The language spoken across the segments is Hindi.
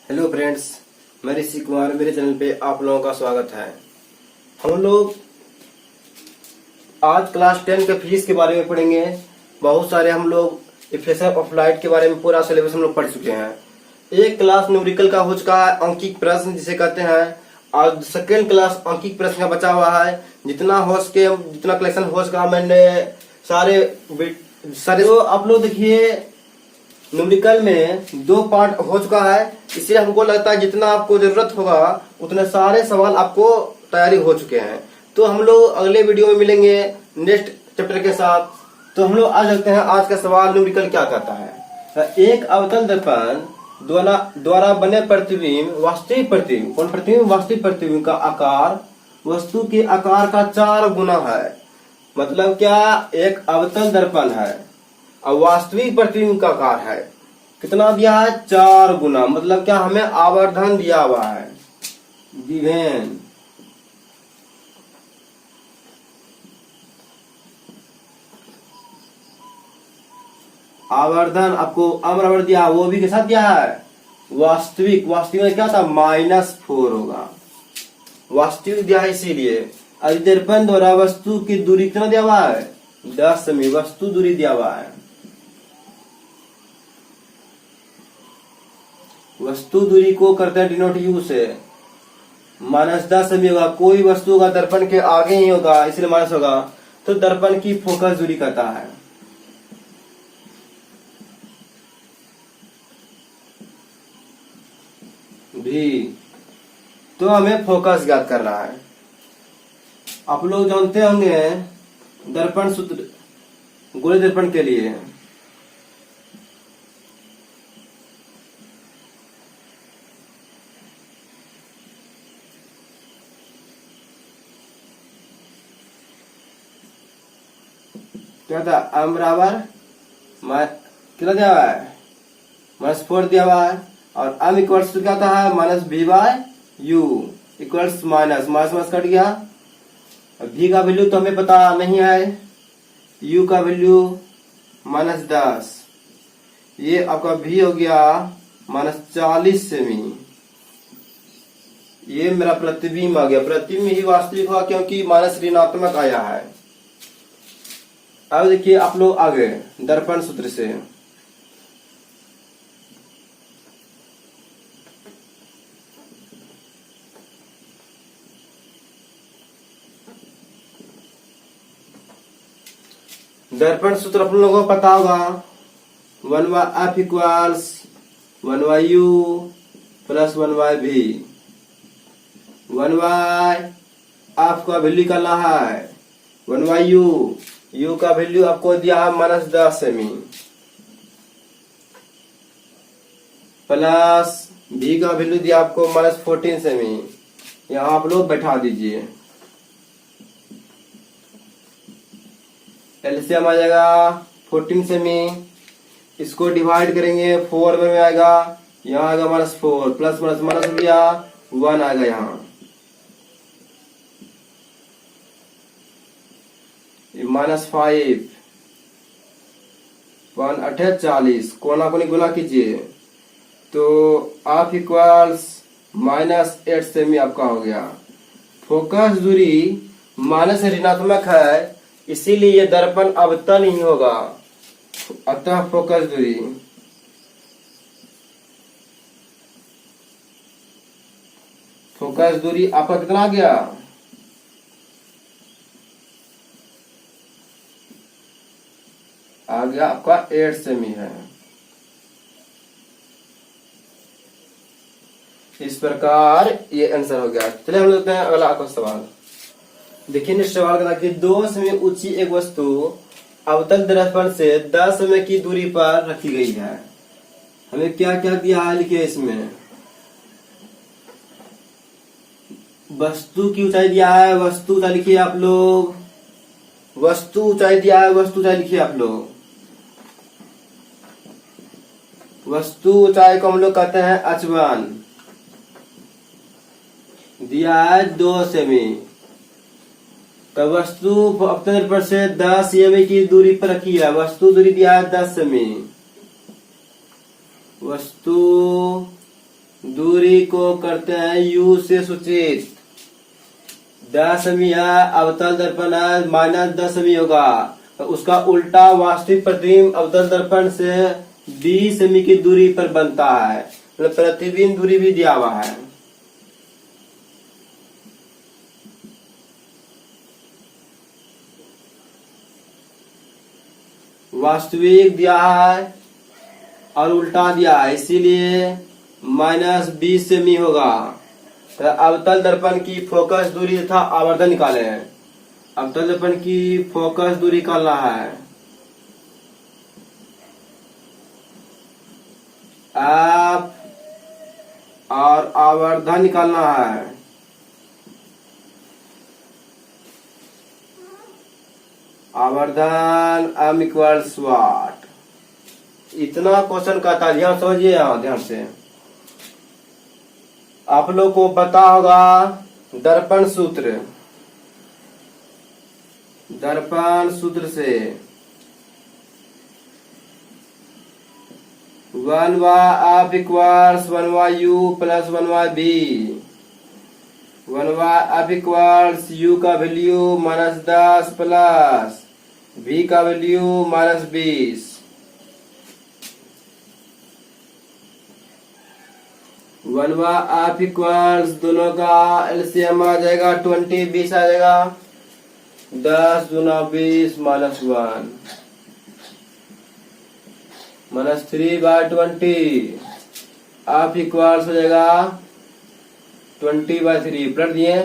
हेलो फ्रेंड्स, मैं ऋषि कुमार। मेरे चैनल पे आप लोगों का स्वागत है। हम लोग आज क्लास 10 के फिजिक्स के बारे में पढ़ेंगे। बहुत सारे हम लोग इफेक्ट ऑफ लाइट के बारे में पूरा सिलेबस हम लोग पढ़ चुके हैं। एक क्लास न्यूमेरिकल का हो चुका है, अंकिक प्रश्न जिसे कहते हैं, और सेकेंड क्लास अंकिक प्रश्न का बचा हुआ है। जितना हो सके, जितना कलेक्शन हो सका, मैंने सारे तो आप लोग देखिए, न्यूमेरिकल में 2 पार्ट हो चुका है। इसलिए हमको लगता है जितना आपको जरूरत होगा उतने सारे सवाल आपको तैयारी हो चुके हैं। तो हम लोग अगले वीडियो में मिलेंगे नेक्स्ट चैप्टर के साथ। तो हम लोग आज देखते हैं आज का सवाल न्यूमेरिकल क्या कहता है। एक अवतल दर्पण द्वारा बने प्रतिबिंब वास्तविक प्रतिबिंब का आकार वस्तु के आकार का 4 गुना है। मतलब क्या, एक अवतल दर्पण है और वास्तविक प्रतिबिंब का आकार है कितना दिया है? 4 गुना। मतलब क्या, हमें आवर्धन दिया हुआ है, गिवन। आवर्धन आपको बराबर दिया, वो भी के साथ दिया है वास्तविक में क्या था? -4 होगा। वास्तविक दिया है इसीलिए। दर्पण द्वारा वस्तु की दूरी कितना दिया हुआ है? 10 सेमी वस्तु दूरी दिया हुआ है। वस्तु दूरी को करते हैं डिनोट यू से। -10 सेमी होगा। कोई वस्तु का दर्पण के आगे ही होगा, इसलिए माइनस होगा। तो दर्पण की फोकस दूरी कहता है। भी तो हमें फोकस ज्ञात करना है। आप लोग जानते होंगे दर्पण सूत्र गोले दर्पण के लिए। क्या था? m बराबर कितना दिया हुआ है? -4 दिया हुआ है। और m इक्वल्स क्या था है? -v/u इक्वल्स माइनस कट गया। v का वैल्यू तो हमें पता नहीं है, u का वैल्यू -10। ये आपका v हो गया -40 सेमी। ये मेरा प्रतिबिंब आ गया। प्रतिबिंब ही वास्तविक हुआ क्योंकि माइनस ऋणात्मक आया है। अब देखिए आप लोग आगे दर्पण सूत्र से। दर्पण सूत्र आप लोगों को पता होगा, 1/f equals 1/u plus 1/v। 1/f का वैल्यू निकालना है 1/u। u का वैल्यू आपको दिया है -10 सेमी, प्लस v का वैल्यू दिया आपको -14 सेमी। यहाँ आप लोग बैठा दीजिए। एलसीएम आ जाएगा 14 सेमी। इसको डिवाइड करेंगे 4 में आएगा। यहाँ आएगा -4 प्लस माइनस दिया 1 आएगा। यहाँ -5 1 8 40 कोना कोनी गुना कीजिए तो आप इक्वल्स -8 सेमी आपका हो गया। फोकस दूरी माइनस ऋणात्मक है, इसीलिए ये दर्पण अवतल ही होगा। अतः फोकस दूरी आपका कितना आ गया? आ गया आपका 8 सेमी है। इस प्रकार ये आंसर हो गया। चलिए हम लेते हैं अगला आपका सवाल। देखिए नेक्स्ट सवाल का कि 2 सेमी ऊंची एक वस्तु अवतल दर्पण से 10 सेमी की दूरी पर रखी गई है। हमें क्या क्या दिया है लिखिए इसमें। वस्तु की ऊंचाई दिया है, वस्तु ऊंचाई लिखिए आप लोग। वस्तु ऊंचाई दिया है, वस्तु ऊंचाई लिखिए आप लोग। वस्तु ऊंचाई को हम लोग कहते हैं h1। दिया है 2 सेमी। तो वस्तु अवतल दर्पण से 10 सेमी की दूरी पर रखी है। वस्तु दूरी दिया है 10 सेमी। वस्तु दूरी को करते हैं u से सूचित। 10 सेमी है, अवतल दर्पण है, -10 सेमी होगा, तो उसका उल्टा वास्तविक प्रतिबिंब अवतल दर्पण से 20 सेमी की दूरी पर बनता है। मतलब प्रतिबिंब दूरी भी दिया हुआ है। वास्तविक दिया है और उल्टा दिया है, इसीलिए -20 सेमी होगा। तो अवतल दर्पण की फोकस दूरी तथा आवर्धन निकाले हैं। अवतल दर्पण की फोकस दूरी निकालना है, एफ, और आवर्धन निकालना है, आवर्धन m इक्वल्स वाट। इतना क्वेश्चन का था, ध्यान समझिए। यहाँ ध्यान से आप लोग को पता होगा दर्पण सूत्र। दर्पण सूत्र से 1/f equals 1/u plus 1/v। 1/f equals u का वैल्यू -10 प्लस v का वैल्यू -20। 1/f इक्वल्स दोनों का एलसीएम आ जाएगा 20, 20 आ जाएगा, 10 दूना 20 -1 -3/20। f इक्वल्स हो जाएगा 20/3, पलट दिए,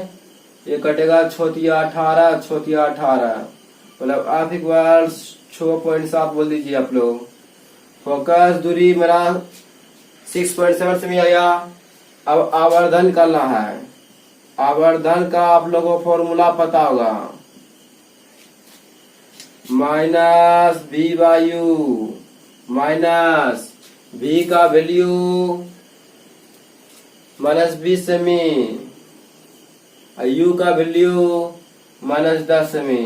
ये कटेगा 6×18, 6×18, मतलब f इक्वल्स 6.7 बोल दीजिए आप लोग। फोकस दूरी मेरा 6.7 सेमी आया। अब आवर्धन निकालना है। आवर्धन का आप लोगों को फॉर्मूला पता होगा, -v/u माइनस v का वैल्यू -20 सेमी, u का वैल्यू -10 सेमी,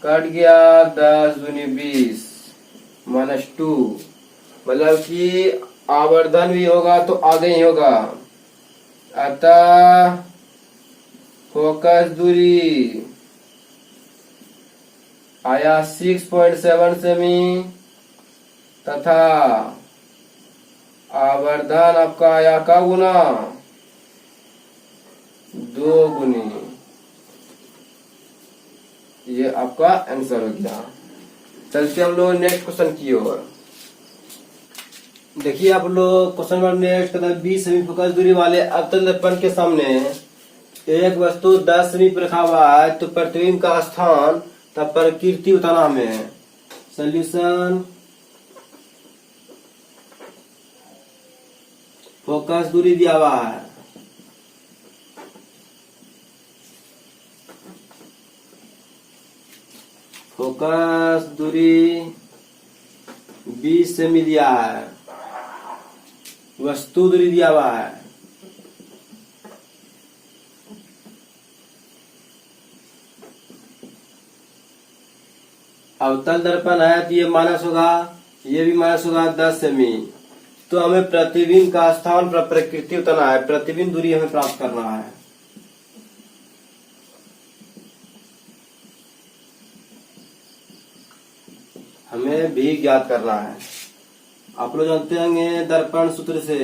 कट गया 10 दूनी 20 -2, मतलब कि आवर्धन भी होगा तो आगे ही होगा। अतः फोकस दूरी आया 6.7 सेमी तथा आवर्धन आपका आया का गुना 2 गुनी। ये आपका आंसर हो गया। चलते हम लोग नेक्स्ट क्वेश्चन की ओर। देखिए आप लोग question number next, 20 semi focus दूरी वाले अवतल दर्पण के सामने एक वस्तु 10 सेमी पर रखा हुआ है, तो प्रतिबिंब का स्थान तब प्रकृति बताना हमें। सोल्यूशन, फोकस दूरी दिया हुआ है, फोकस दूरी 20 सेमी दिया है, वस्तु दूरी दिया हुआ है, अवतल दर्पण है तो ये माइनस होगा, ये भी माइनस होगा 10 सेमी। तो हमें प्रतिबिंब का स्थान पर प्रकृति उतारना है, प्रतिबिंब दूरी हमें प्राप्त करना है। हमें भी ज्ञात करना है। आप लोग जानते होंगे दर्पण सूत्र से,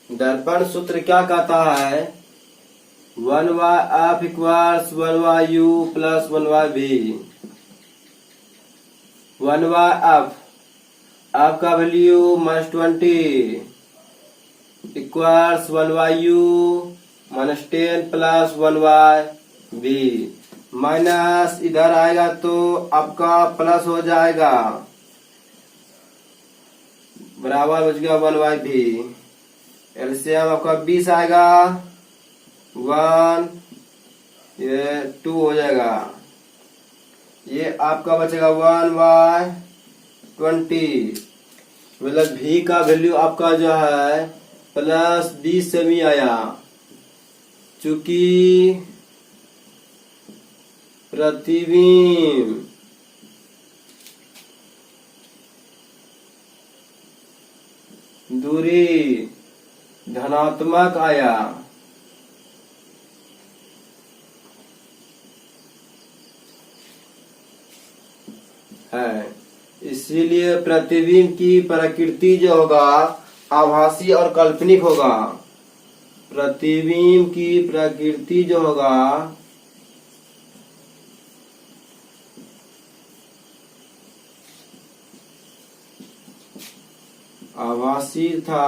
दर्पण सूत्र क्या कहता है, 1/f equals 1/u plus 1/v। 1/f, f का value -20 equals 1/u -10 plus 1/v। Minus इधर आएगा तो आपका प्लस हो जाएगा, बराबर बच गया 1/v। एलसीएम आपका 20 आएगा, 1, ये 2 हो जाएगा, ये आपका बचेगा 1/20। मतलब v का वैल्यू आपका जो है +20 सेमी आया, चूंकि प्रतिबिंब दूरी धनात्मक आया है, इसीलिए प्रतिबिंब की प्रकृति जो होगा आभासी और काल्पनिक होगा। प्रतिबिंब की प्रकृति जो होगा आभासी था,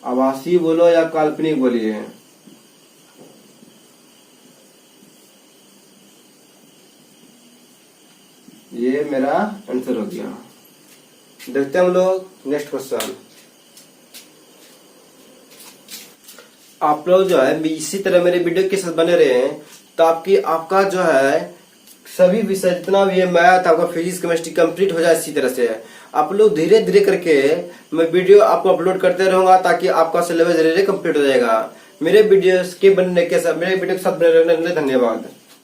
आभासी बोलो या काल्पनिक बोलिए। ये मेरा आंसर हो गया। देखते हैं हम लोग नेक्स्ट क्वेश्चन। आप लोग जो है इसी तरह मेरे वीडियो के साथ बने रहे हैं तो आपका जो है सभी विषय जितना भी है, मैथ आपका फिजिक्स केमिस्ट्री कंप्लीट हो जाए। इसी तरह से आप लोग धीरे धीरे करके मैं वीडियो आपको अपलोड करते रहूंगा ताकि आपका सिलेबस धीरे धीरे कंप्लीट हो जाएगा। मेरे वीडियो के साथ बने रहने के लिए धन्यवाद।